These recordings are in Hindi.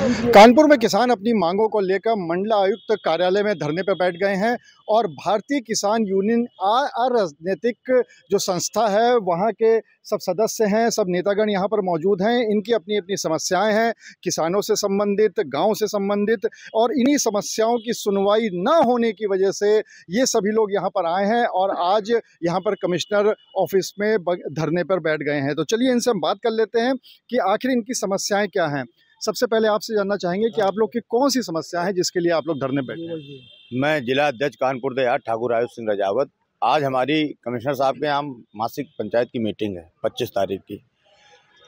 कानपुर में किसान अपनी मांगों को लेकर मंडला आयुक्त कार्यालय में धरने पर बैठ गए हैं और भारतीय किसान यूनियन अराजनीतिक जो संस्था है वहां के सब सदस्य हैं, सब नेतागण यहां पर मौजूद हैं। इनकी अपनी अपनी समस्याएं हैं, किसानों से संबंधित, गांव से संबंधित, और इन्हीं समस्याओं की सुनवाई न होने की वजह से ये सभी लोग यहां पर आए हैं और आज यहां पर कमिश्नर ऑफिस में धरने पर बैठ गए हैं। तो चलिए इनसे हम बात कर लेते हैं कि आखिर इनकी समस्याएं क्या हैं। सबसे पहले आपसे जानना चाहेंगे कि आप लोग की कौन सी समस्या है जिसके लिए आप लोग धरने बैठे हैं। मैं जिला अध्यक्ष कानपुर देहात ठाकुर आयुष सिंह रजावत। आज हमारी कमिश्नर साहब के यहाँ मासिक पंचायत की मीटिंग है 25 तारीख की।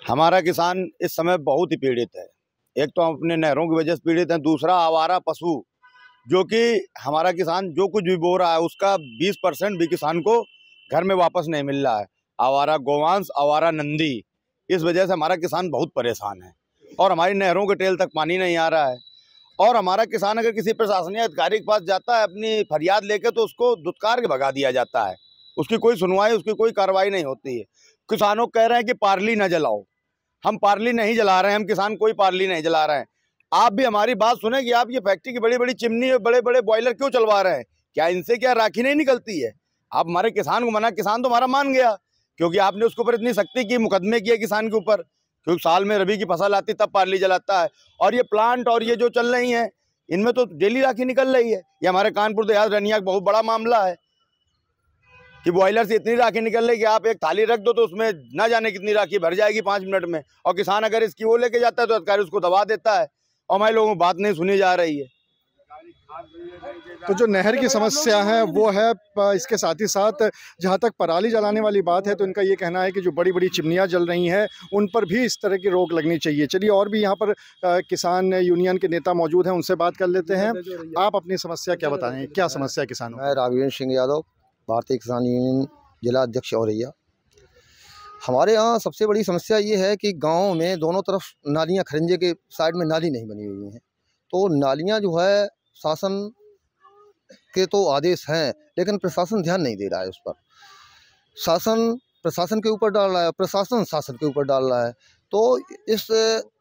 हमारा किसान इस समय बहुत ही पीड़ित है। एक तो हम अपने नहरों की वजह से पीड़ित हैं, दूसरा आवारा पशु, जो कि हमारा किसान जो कुछ भी बो रहा है उसका 20% भी किसान को घर में वापस नहीं मिल रहा है। आवारा गोवंश, आवारा नंदी, इस वजह से हमारा किसान बहुत परेशान है और हमारी नहरों के टेल तक पानी नहीं आ रहा है। और हमारा किसान अगर किसी प्रशासनिक अधिकारी के पास जाता है अपनी फरियाद लेके तो उसको धुतकार के भगा दिया जाता है, उसकी कोई सुनवाई, उसकी कोई कार्रवाई नहीं होती है। किसानों कह रहे हैं कि पार्ली न जलाओ, हम पार्ली नहीं जला रहे हैं, हम किसान कोई पार्ली नहीं जला रहे हैं। आप भी हमारी बात सुने कि आप ये फैक्ट्री की बड़ी बड़ी चिमनी और बड़े बड़े बॉयलर क्यों चलवा रहे हैं? क्या इनसे क्या राखी नहीं निकलती है? आप हमारे किसान को मना, किसान तो हमारा मान गया क्योंकि आपने उसके ऊपर इतनी सख्ती की, मुकदमे किए किसान के ऊपर, क्योंकि साल में रबी की फसल आती तब पार्ली जलाता है। और ये प्लांट और ये जो चल रही हैं इनमें तो डेली राखी निकल रही है। ये हमारे कानपुर देहात रनिया का बहुत बड़ा मामला है कि बॉयलर से इतनी राखी निकल रही है कि आप एक थाली रख दो तो उसमें ना जाने कितनी राखी भर जाएगी 5 मिनट में। और किसान अगर इसकी वो लेके जाता है तो अधिकारी उसको दबा देता है और हमारे लोगों को बात नहीं सुनी जा रही है। तो जो नहर की समस्या है वो है, इसके साथ ही साथ जहाँ तक पराली जलाने वाली बात है तो इनका ये कहना है कि जो बड़ी बड़ी चिमनियाँ जल रही हैं उन पर भी इस तरह की रोक लगनी चाहिए। चलिए और भी यहाँ पर किसान यूनियन के नेता मौजूद हैं, उनसे बात कर लेते हैं। आप अपनी समस्या क्या बताएं, क्या समस्या है किसानों? मैं राघवेंद्र सिंह यादव, भारतीय किसान यूनियन जिला अध्यक्ष औरैया। हमारे यहाँ सबसे बड़ी समस्या ये है कि गाँव में दोनों तरफ नालियाँ, खरंजे के साइड में नाली नहीं बनी हुई हैं, तो नालियाँ जो है शासन के तो आदेश हैं लेकिन प्रशासन ध्यान नहीं दे रहा है उस पर। शासन प्रशासन के ऊपर डाल रहा है, प्रशासन शासन के ऊपर डाल रहा है। तो इस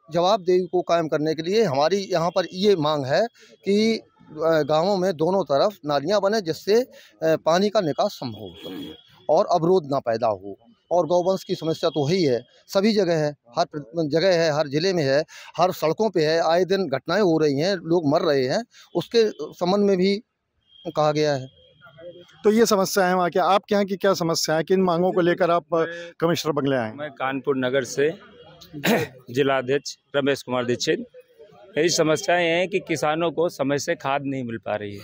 जवाबदेही को कायम करने के लिए हमारी यहाँ पर ये मांग है कि गाँवों में दोनों तरफ नालियाँ बने जिससे पानी का निकास संभव हो सके और अवरोध ना पैदा हो। और गौवंश की समस्या तो ही है, सभी जगह है, हर जगह है, हर ज़िले में है, हर सड़कों पे है, आए दिन घटनाएं हो रही हैं, लोग मर रहे हैं, उसके संबंध में भी कहा गया है। तो ये समस्या है वहाँ के। आपके यहाँ की क्या समस्या है, किन मांगों को लेकर आप कमिश्नर बंगले आए? मैं कानपुर नगर से जिला अध्यक्ष रमेश कुमार दीक्षित। यही समस्याएं हैं कि किसानों को समय से खाद नहीं मिल पा रही है।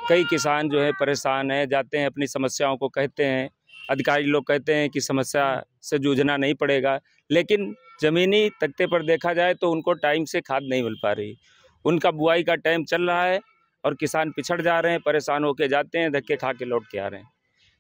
कई किसान जो है परेशान हैं, जाते हैं अपनी समस्याओं को कहते हैं, अधिकारी लोग कहते हैं कि समस्या से जूझना नहीं पड़ेगा, लेकिन ज़मीनी तख्ते पर देखा जाए तो उनको टाइम से खाद नहीं मिल पा रही। उनका बुआई का टाइम चल रहा है और किसान पिछड़ जा रहे हैं, परेशान होकर जाते हैं, धक्के खा के लौट के आ रहे हैं।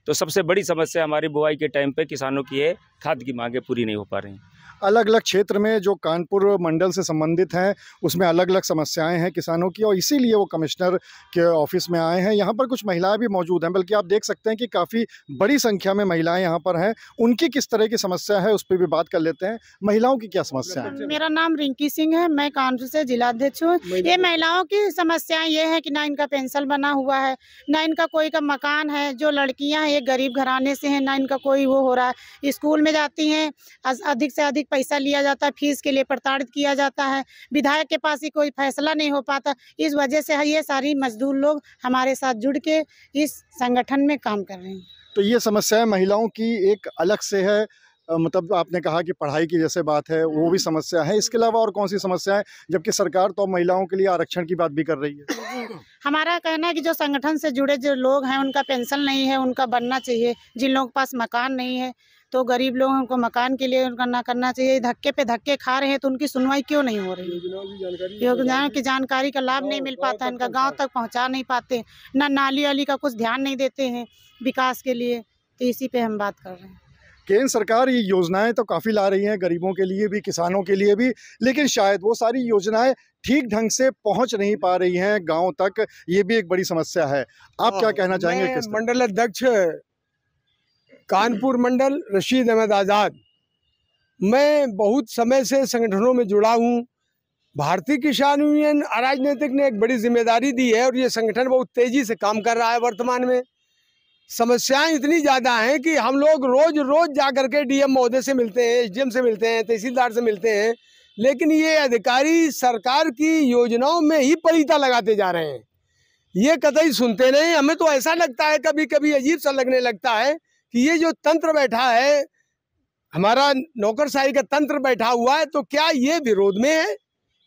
तो सबसे बड़ी समस्या हमारी बुआई के टाइम पे किसानों की है, खाद की मांगें पूरी नहीं हो पा रही। अलग अलग क्षेत्र में जो कानपुर मंडल से संबंधित हैं उसमें अलग अलग समस्याएं हैं किसानों की, और इसीलिए वो कमिश्नर के ऑफिस में आए हैं। यहाँ पर कुछ महिलाएं भी मौजूद हैं, बल्कि आप देख सकते हैं कि काफ़ी बड़ी संख्या में महिलाएं यहाँ पर हैं। उनकी किस तरह की समस्या है उस पर भी बात कर लेते हैं। महिलाओं की क्या समस्या है? मेरा नाम रिंकी सिंह है, मैं कानपुर से जिला अध्यक्ष हूँ। ये महिलाओं की समस्याएं ये है कि ना इनका पेंशन बना हुआ है, ना इनका कोई का मकान है। जो लड़कियाँ हैं ये गरीब घराने से हैं, ना इनका कोई वो हो रहा है। स्कूल में जाती हैं, अधिक से अधिक पैसा लिया जाता है, फीस के लिए प्रताड़ित किया जाता है, विधायक के पास ही कोई फैसला नहीं हो पाता। इस वजह से ये सारी मजदूर लोग हमारे साथ जुड़ के इस संगठन में काम कर रहे हैं। तो ये समस्या महिलाओं की एक अलग से है, मतलब आपने कहा कि पढ़ाई की जैसे बात है वो भी समस्या है। इसके अलावा और कौन सी समस्या है, जबकि सरकार तो महिलाओं के लिए आरक्षण की बात भी कर रही है? हमारा कहना है कि जो संगठन से जुड़े जो लोग हैं उनका पेंशन नहीं है, उनका बनना चाहिए। जिन लोगों के पास मकान नहीं है तो गरीब लोगों को मकान के लिए उनका ना करना चाहिए। धक्के पे धक्के खा रहे हैं तो उनकी सुनवाई क्यों नहीं हो रही? योजनाओं की जानकारी का लाभ नहीं मिल पाता, इनका गांव तक पहुंचा नहीं पाते, ना नाली वाली का कुछ ध्यान नहीं देते हैं विकास के लिए। तो इसी पे हम बात कर रहे हैं। केंद्र सरकार ये योजनाएं तो काफ़ी ला रही हैं, गरीबों के लिए भी, किसानों के लिए भी, लेकिन शायद वो सारी योजनाएं ठीक ढंग से पहुंच नहीं पा रही हैं गांव तक। ये भी एक बड़ी समस्या है। आप क्या कहना चाहेंगे? मंडल अध्यक्ष कानपुर मंडल रशीद अहमद आज़ाद। मैं बहुत समय से संगठनों में जुड़ा हूँ, भारतीय किसान यूनियन अराजनीतिक ने एक बड़ी जिम्मेदारी दी है और ये संगठन बहुत तेजी से काम कर रहा है। वर्तमान में समस्याएं इतनी ज़्यादा हैं कि हम लोग रोज रोज जा करके डीएम महोदय से मिलते हैं, एसडीएम से मिलते हैं, तहसीलदार से मिलते हैं, लेकिन ये अधिकारी सरकार की योजनाओं में ही पलीता लगाते जा रहे हैं। ये कतई सुनते नहीं। हमें तो ऐसा लगता है, कभी कभी अजीब सा लगने लगता है कि ये जो तंत्र बैठा है, हमारा नौकरशाही का तंत्र बैठा हुआ है, तो क्या ये विरोध में है?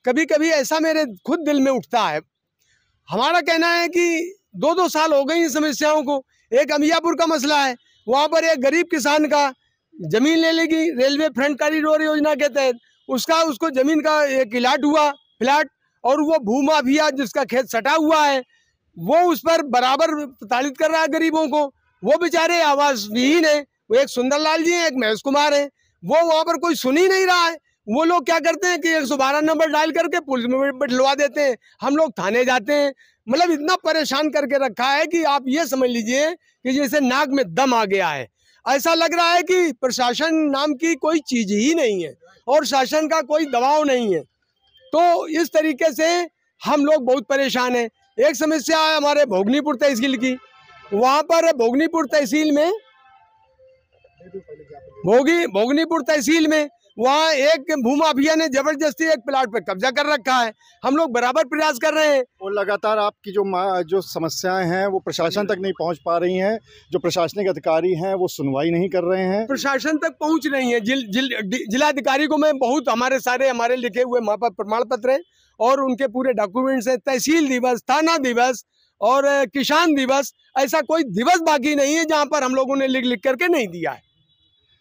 कभी कभी ऐसा मेरे खुद दिल में उठता है। हमारा कहना है कि 2-2 साल हो गए इन समस्याओं को। एक अमियापुर का मसला है, वहाँ पर एक गरीब किसान का जमीन ले लेगी रेलवे फ्रंट कॉरिडोर योजना के तहत, उसको जमीन का एक इलाट हुआ फ्लैट, और वो भूमाफिया जिसका खेत सटा हुआ है वो उस पर बराबर प्रताड़ित कर रहा है गरीबों को। वो बेचारे आवास विहीन है। वो एक सुंदरलाल जी हैं, एक महेश कुमार है, वो वहाँ पर कोई सुन ही नहीं रहा है। वो लोग क्या करते हैं कि 112 नंबर डायल करके पुलिस में बैठलवा देते हैं, हम लोग थाने जाते हैं। मतलब इतना परेशान करके रखा है कि आप ये समझ लीजिए कि जैसे नाक में दम आ गया है। ऐसा लग रहा है कि प्रशासन नाम की कोई चीज ही नहीं है और शासन का कोई दबाव नहीं है। तो इस तरीके से हम लोग बहुत परेशान हैं। एक समस्या है हमारे भोगनीपुर तहसील की। वहाँ पर भोगनीपुर तहसील में भोगनीपुर तहसील में वहाँ एक भूमाफिया ने जबरदस्ती एक प्लाट पर कब्जा कर रखा है। हम लोग बराबर प्रयास कर रहे हैं और लगातार आपकी जो समस्याएं हैं वो प्रशासन तक नहीं पहुंच पा रही हैं। जो प्रशासनिक अधिकारी हैं वो सुनवाई नहीं कर रहे हैं, प्रशासन तक पहुंच रही है। जिलाधिकारी को मैं बहुत हमारे लिखे हुए प्रमाण पत्र हैं और उनके पूरे डॉक्यूमेंट्स हैं। तहसील दिवस, थाना दिवस और किसान दिवस, ऐसा कोई दिवस बाकी नहीं है जहाँ पर हम लोगों ने लिख करके नहीं दिया है।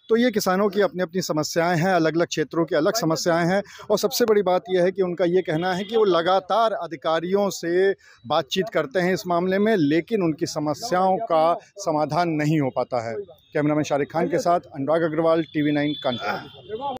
तो ये किसानों की अपनी अपनी समस्याएं हैं, अलग अलग क्षेत्रों की अलग समस्याएं हैं। और सबसे बड़ी बात यह है कि उनका ये कहना है कि वो लगातार अधिकारियों से बातचीत करते हैं इस मामले में, लेकिन उनकी समस्याओं का समाधान नहीं हो पाता है। कैमरामैन शारिक खान के साथ अनुराग अग्रवाल, TV9 कानपुर।